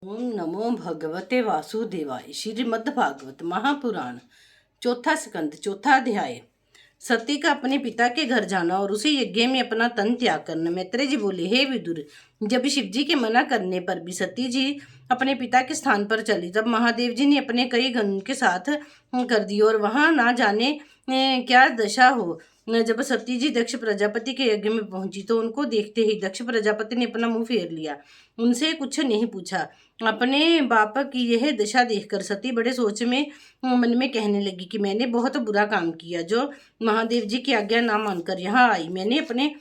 ओम नमो भगवते वासुदेवाय। श्रीमद्भागवत महापुराण चौथा स्कंद चौथा अध्याय। सती का अपने पिता के घर जाना और उसी यज्ञ में अपना तन त्याग करना। मैत्रेय जी बोले, हे विदुर, जब शिव जी के मना करने पर भी सती जी अपने पिता के स्थान पर चली, तब महादेव जी ने अपने कई गण के साथ कर दी और वहां ना जाने क्या दशा हो। जब सती जी दक्ष प्रजापति के यज्ञ में पहुंची तो उनको देखते ही दक्ष प्रजापति ने अपना मुंह फेर लिया, उनसे कुछ नहीं पूछा। अपने बाप की यह दशा देखकर सती बड़े सोच में मन में कहने लगी कि मैंने बहुत बुरा काम किया, जो महादेव जी की आज्ञा ना मानकर यहाँ आई। मैंने अपने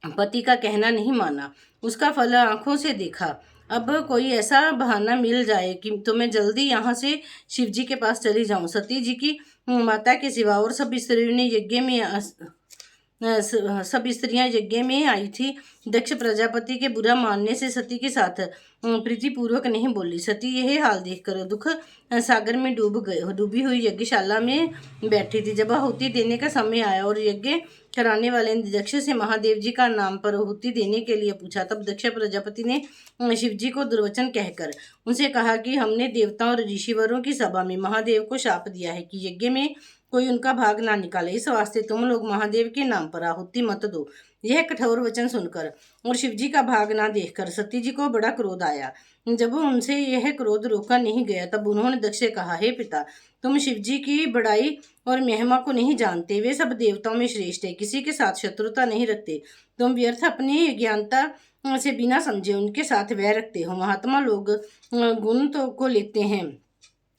पति का कहना नहीं माना, उसका फल आंखों से देखा। अब कोई ऐसा बहाना मिल जाए कि तो मैं जल्दी यहाँ से शिव जी के पास चली जाऊं। सती जी की माता के सिवा और सब स्त्रियों ने यज्ञ में सब स्त्रियां यज्ञ में आई थी। दक्ष प्रजापति के बुरा मानने से सती के साथ प्रीतिपूर्वक नहीं बोली। सती यह हाल देखकर दुख सागर में डूबी हुई यज्ञशाला में बैठी थी। जब आहुति देने का समय आया और यज्ञ कराने वाले ने दक्ष से महादेव जी का नाम पर आहुति देने के लिए पूछा, तब दक्ष प्रजापति ने शिव जी को दुर्वचन कहकर उनसे कहा कि हमने देवताओं और ऋषिवरों की सभा में महादेव को शाप दिया है कि यज्ञ में कोई उनका भाग ना निकाले। इस वास्ते तुम लोग महादेव के नाम पर आहुति मत दो। यह कठोर वचन सुनकर और शिव जी का भाग ना देखकर सती जी को बड़ा क्रोध आया। जब उनसे यह क्रोध रोका नहीं गया तब उन्होंने दक्ष से कहा, हे पिता, तुम शिव जी की बड़ाई और महिमा को नहीं जानते। वे सब देवताओं में श्रेष्ठ है, किसी के साथ शत्रुता नहीं रखते। तुम व्यर्थ अपनी ज्ञानता से बिना समझे उनके साथ वैर रखते हो। महात्मा लोग गुण तो को लेते हैं,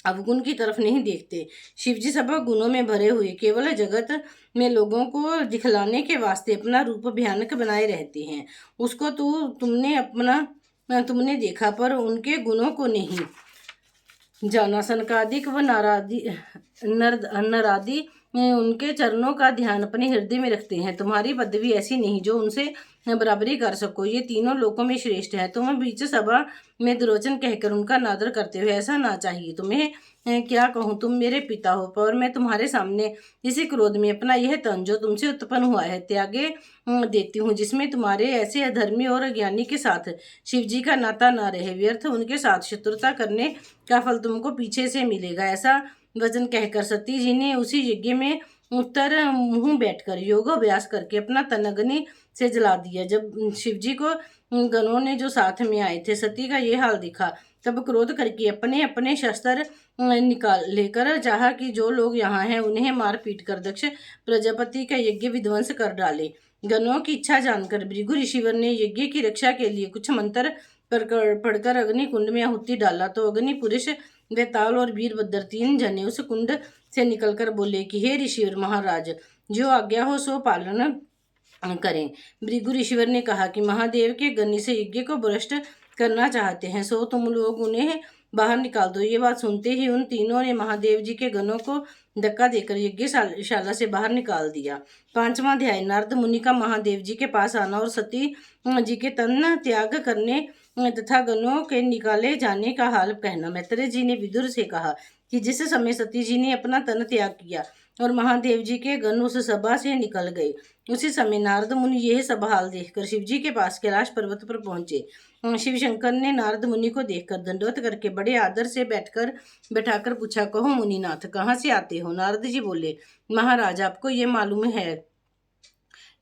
अवगुण की तरफ नहीं देखते। शिवजी सब गुणों में भरे हुए केवल जगत में लोगों को दिखलाने के वास्ते अपना रूप भयानक बनाए रहते हैं। उसको तुमने देखा पर उनके गुणों को नहीं जाना। सनकादिक व नरादि उनके चरणों का ध्यान अपने हृदय में रखते हैं। तुम्हारी पदवी ऐसी नहीं जो उनसे बराबरी कर सको। ये तीनों लोकों में श्रेष्ठ है। तुम बीच सभा में दुर्वचन कहकर उनका नादर करते हो, ऐसा ना चाहिए। तुम्हें क्या कहूँ, तुम मेरे पिता हो, पर मैं तुम्हारे सामने इसी क्रोध में अपना यह तन जो तुमसे उत्पन्न हुआ है त्यागे देती हूँ, जिसमें तुम्हारे ऐसे अधर्मी और अज्ञानी के साथ शिव जी का नाता ना रहे। व्यर्थ उनके साथ शत्रुता करने का फल तुमको पीछे से मिलेगा। ऐसा वचन कहकर सती जी ने उसी यज्ञ में उत्तर मुंह बैठकर योगाभ्यास करके अपना तन अग्नि से जला दिया। जब शिवजी को गणों ने जो साथ में आए थे सती का ये हाल दिखा, तब क्रोध करके अपने अपने शस्त्र निकाल लेकर चाहा कि जो लोग यहाँ हैं उन्हें मार पीट कर दक्ष प्रजापति का यज्ञ विध्वंस कर डाले। गणों की इच्छा जानकर भृगु ऋषिवर ने यज्ञ की रक्षा के लिए कुछ मंत्र पढ़कर अग्नि कुंड में आहुति डाला, तो अग्नि पुरुष वेताल और वीरभद्र तीन जने उस कुंड से निकलकर बोले कि हे ऋषि और महाराज, जो आज्ञा हो सो पालन करें। भृगु ऋषिवर ने कहा कि महादेव के गण से यज्ञ को भ्रष्ट करना चाहते हैं, सो तुम लोग उन्हें बाहर निकाल दो। ये बात सुनते ही उन तीनों ने महादेव जी के गणों को धक्का देकर यज्ञशाला से बाहर निकाल दिया। पांचवा अध्याय। नारद मुनि का महादेव जी के पास आना और सती जी के तन त्याग करने तथा गणों के निकाले जाने का हाल कहना। मैत्रेय जी ने विदुर से कहा कि जिस समय सती जी ने अपना तन त्याग किया और महादेव जी के गण उस सभा से निकल गए, उसी समय नारद मुनि यह सब हाल देखकर शिव जी के पास कैलाश पर्वत पर पहुंचे। शिव शंकर ने नारद मुनि को देखकर दंडवत करके बड़े आदर से बैठाकर पूछा, कहो मुनिनाथ, कहाँ से आते हो? नारद जी बोले, महाराज, आपको ये मालूम है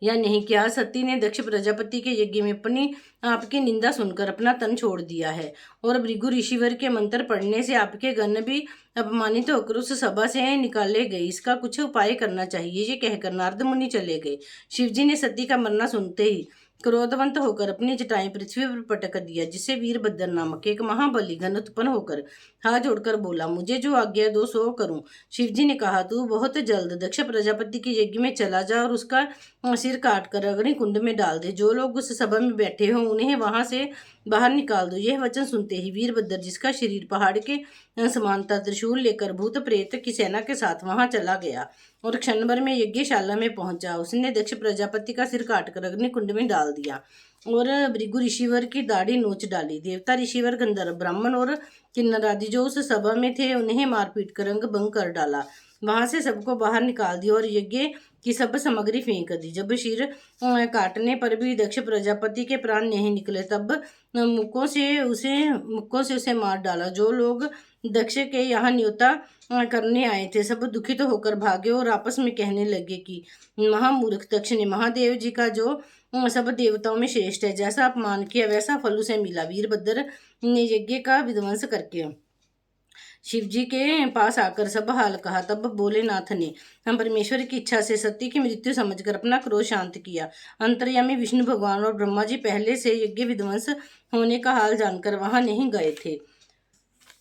या नहीं, क्या सती ने दक्ष प्रजापति के यज्ञ में अपनी आपकी निंदा सुनकर अपना तन छोड़ दिया है और भृगु ऋषिवर के मंत्र पढ़ने से आपके गण भी अपमानित होकर उस सभा से निकाले गए। इसका कुछ उपाय करना चाहिए। ये कहकर नारद मुनि चले गए। शिवजी ने सती का मरना सुनते ही क्रोधवंत होकर अपनी जटाएं पृथ्वी पर पटक दिया, जिससे वीरभद्र नामक एक महाबली गण उत्पन्न होकर हाथ जोड़कर बोला, मुझे जो आज्ञा दो सो करूं। शिवजी ने कहा, तू बहुत जल्द दक्ष प्रजापति के यज्ञ में चला जा और उसका सिर काट कर अग्नि कुंड में डाल दे। जो लोग उस सभा में बैठे हो उन्हें वहां से बाहर निकाल दो। यह वचन सुनते ही वीरभद्र, जिसका शरीर पहाड़ के समान था, त्रिशूल लेकर भूत प्रेत की सेना के साथ वहां चला गया और क्षण भर में यज्ञशाला में पहुंचा। उसने दक्ष प्रजापति का सिर काटकर अग्नि कुंड में डाल दिया और भृगु ऋषिवर की दाढ़ी नोच डाली। देवता, ऋषिवर, गंधर्व, ब्राह्मण और किन्नर आदि जो उस सभा में थे उन्हें मारपीट कर रंग भंग कर डाला। वहां से सबको बाहर निकाल दिया और यज्ञ की सब सामग्री फेंक दी। जब सिर काटने पर भी दक्ष प्रजापति के प्राण नहीं निकले तब मुक्कों से उसे मार डाला। जो लोग दक्ष के यहाँ न्योता करने आए थे सब दुखित होकर भागे और आपस में कहने लगे कि महामूर्ख दक्ष ने महादेव जी का जो सब देवताओं में श्रेष्ठ है जैसा अपमान किया वैसा फल उसे मिला। वीरभद्र ने यज्ञ का विध्वंस करके शिव जी के पास आकर सब हाल कहा। तब भोलेनाथ ने हम परमेश्वर की इच्छा से सती की मृत्यु समझकर अपना क्रोध शांत किया। अंतर्यामी विष्णु भगवान और ब्रह्मा जी पहले से यज्ञ विध्वंस होने का हाल जानकर वहां नहीं गए थे।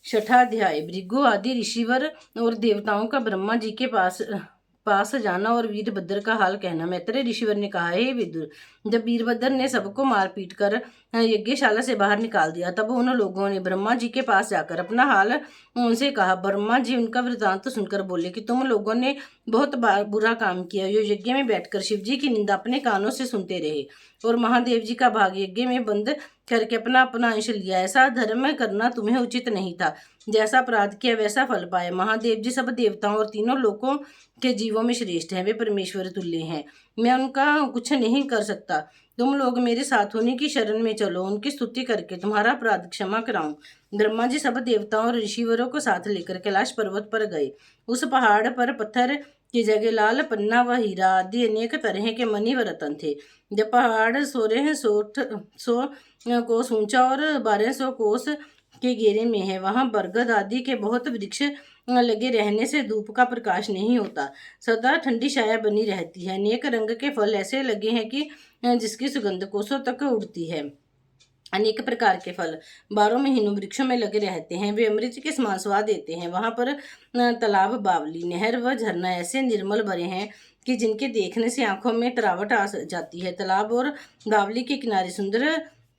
छठा अध्याय। भृगु आदि ऋषिवर और देवताओं का ब्रह्मा जी के पास जाना और वीरभद्र का हाल कहना। मैत्रेय ऋषिवर ने कहा, हे विदुर, जब वीरभद्र ने सबको मार पीट कर यज्ञशाला से बाहर निकाल दिया तब उन लोगों ने ब्रह्मा जी के पास जाकर अपना हाल उनसे कहा। ब्रह्मा जी उनका वृतांत सुनकर बोले कि तुम लोगों ने बहुत बुरा काम किया। जो यज्ञ में बैठकर शिव जी की निंदा अपने कानों से सुनते रहे और महादेव जी का भाग यज्ञ में बंद करके अपना अपना अंश लिया। ऐसा धर्म करना तुम्हें उचित नहीं था। जैसा अपराध किया वैसा फल पाए। महादेव जी सब देवताओं और तीनों लोकों के जीवों में श्रेष्ठ हैं। वे परमेश्वर तुल्य हैं। मैं उनका कुछ नहीं कर सकता। तुम लोग मेरे साथ होने की शरण में चलो, उनकी स्तुति करके तुम्हारा अपराध क्षमा कराऊं। ब्रह्मा जी सब देवताओं और ऋषिवरों को साथ लेकर कैलाश पर्वत पर गए। उस पहाड़ पर पत्थर की जगह लाल पन्ना व हीरा आदि अनेक तरह के मणि व रत्न थे। जब पहाड़ 1600 कोस ऊंचा और 1200 कोस के घेरे में है, वहां बरगद आदि के बहुत वृक्ष लगे रहने से धूप का प्रकाश नहीं होता, सदा ठंडी छाया बनी रहती है। अनेक रंग के फल ऐसे लगे हैं कि जिसकी सुगंध कोसों तक उड़ती है। अनेक प्रकार के फल 12 महीनों वृक्षों में लगे रहते हैं। वे अमृत के समान स्वाद देते हैं। वहां पर तालाब, बावली, नहर व झरना ऐसे निर्मल भरे हैं कि जिनके देखने से आंखों में तरावट आ जाती है। तालाब और बावली के किनारे सुंदर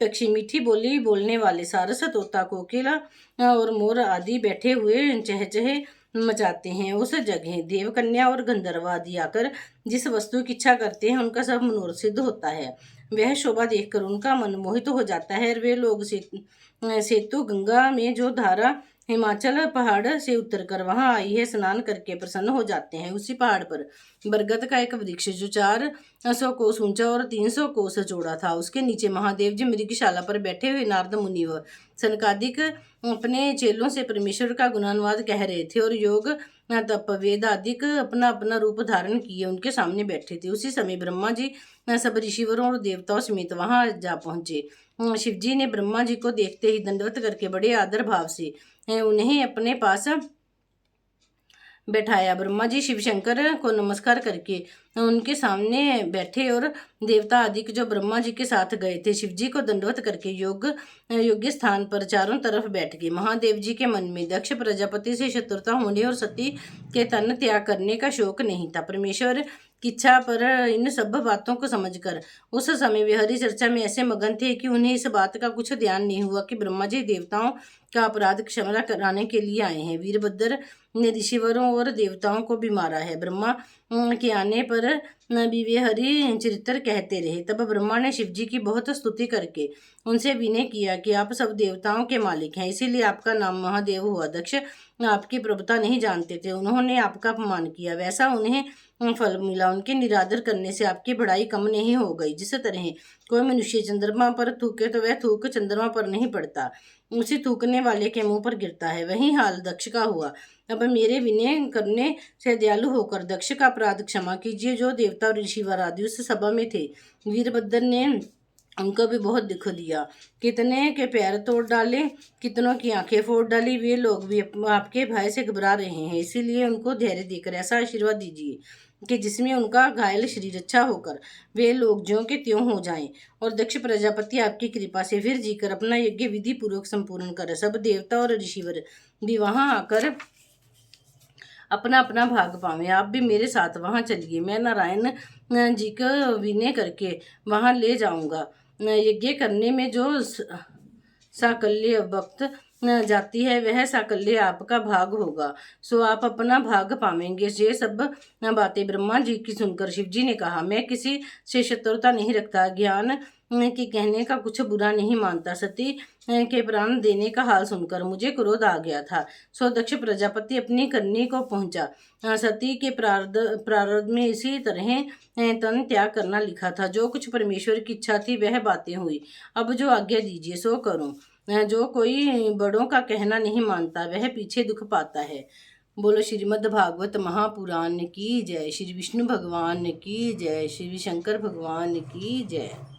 पक्षी, मीठी बोली बोलने वाले सारस, तोता, कोकिला और मोर आदि बैठे हुए चहचहे मचाते हैं। उस जगह देव कन्या और गंधर्व आदि आकर जिस वस्तु की इच्छा करते हैं उनका सब मनोरथ सिद्ध होता है। वह शोभा देखकर उनका मन मोहित हो जाता है और वे लोग सेतु गंगा में जो धारा हिमाचल पहाड़ से उतरकर वहां आई है स्नान करके प्रसन्न हो जाते हैं। उसी पहाड़ पर बरगद का एक वृक्ष जो 400 कोस ऊंचा और 300 कोस चौड़ा था, उसके नीचे महादेव जी मृगशाला पर बैठे हुए नारद मुनि व सनकादिक अपने चेलों से परमेश्वर का गुणानुवाद कह रहे थे और योग, तप, वेद आदिक अपना अपना रूप धारण किए उनके सामने बैठे थे। उसी समय ब्रह्मा जी सब ऋषिवरों और देवताओं समेत वहां जा पहुंचे। शिव जी ने ब्रह्मा जी को देखते ही दंडवत करके बड़े आदर भाव से उन्हें अपने पास बैठाया। ब्रह्मा जी शिव शंकर को नमस्कार करके उनके सामने बैठे और देवता आदि जो ब्रह्मा जी के साथ गए थे शिव जी को दंडवत करके योग्य स्थान पर चारों तरफ बैठ गए। महादेव जी के मन में दक्ष प्रजापति से शत्रुता होने और सती के तन त्याग करने का शौक नहीं था। परमेश्वर की इच्छा पर इन सब बातों को समझकर उस समय वे हरि चर्चा में ऐसे मगन थे कि उन्हें इस बात का कुछ ध्यान नहीं हुआ कि ब्रह्मा जी देवताओं का अपराध क्षमा कराने के लिए आए हैं। वीरभद्र ने ऋषिवरों और देवताओं को भी मारा है। ब्रह्मा के आने पर भी वे हरि चरित्र कहते रहे। तब ब्रह्मा ने शिव जी की बहुत स्तुति करके उनसे विनय किया कि आप सब देवताओं के मालिक हैं, इसीलिए आपका नाम महादेव हुआ। दक्ष आपकी प्रभुता नहीं जानते थे, उन्होंने आपका अपमान किया, वैसा उन्हें फल मिला। उनके निरादर करने से आपकी बढ़ाई कम नहीं हो गई। जिस तरह कोई मनुष्य चंद्रमा पर थूके तो वह थूक चंद्रमा पर नहीं पड़ता, उसी थूकने वाले के मुंह पर गिरता है, वही हाल दक्ष का हुआ। अब मेरे विनय करने से दयालु होकर दक्ष का अपराध क्षमा कीजिए। जो देवता और ऋषिवर आदि उस सभा में थे, वीरभद्र ने उनको भी बहुत दुख दिया। कितने के पैर तोड़ डाले, कितनों की आंखें फोड़ डाली। वे लोग भी आपके भय से घबरा रहे हैं, इसीलिए उनको धैर्य देकर ऐसा आशीर्वाद दीजिए कि जिसमें उनका घायल शरीर अच्छा होकर वे लोग ज्यों के त्यों हो जाएं और दक्ष प्रजापति आपकी कृपा से फिर जीकर अपना यज्ञ विधि पूर्वक संपूर्ण करे। सब देवता और ऋषिवर भी वहां आकर अपना अपना भाग पावे। आप भी मेरे साथ वहां चलिए, मैं नारायण जी को विनय करके वहां ले जाऊंगा। यज्ञ करने में जो साकल्य वक्त जाती है वह साकल्य आपका भाग होगा, सो आप अपना भाग पावेंगे। ये सब बातें ब्रह्मा जी की सुनकर शिव जी ने कहा, मैं किसी से शत्रुता नहीं रखता, ज्ञान के कहने का कुछ बुरा नहीं मानता। सती के प्राण देने का हाल सुनकर मुझे क्रोध आ गया था। सो दक्ष प्रजापति अपनी कन्या को पहुंचा। सती के प्रारब्ध में इसी तरह तन त्याग करना लिखा था। जो कुछ परमेश्वर की इच्छा थी वह बातें हुई। अब जो आज्ञा दीजिए सो करूं। जो कोई बड़ों का कहना नहीं मानता वह पीछे दुख पाता है। बोलो श्रीमद् भागवत महापुराण की जय। श्री विष्णु भगवान की जय। श्री शंकर भगवान की जय।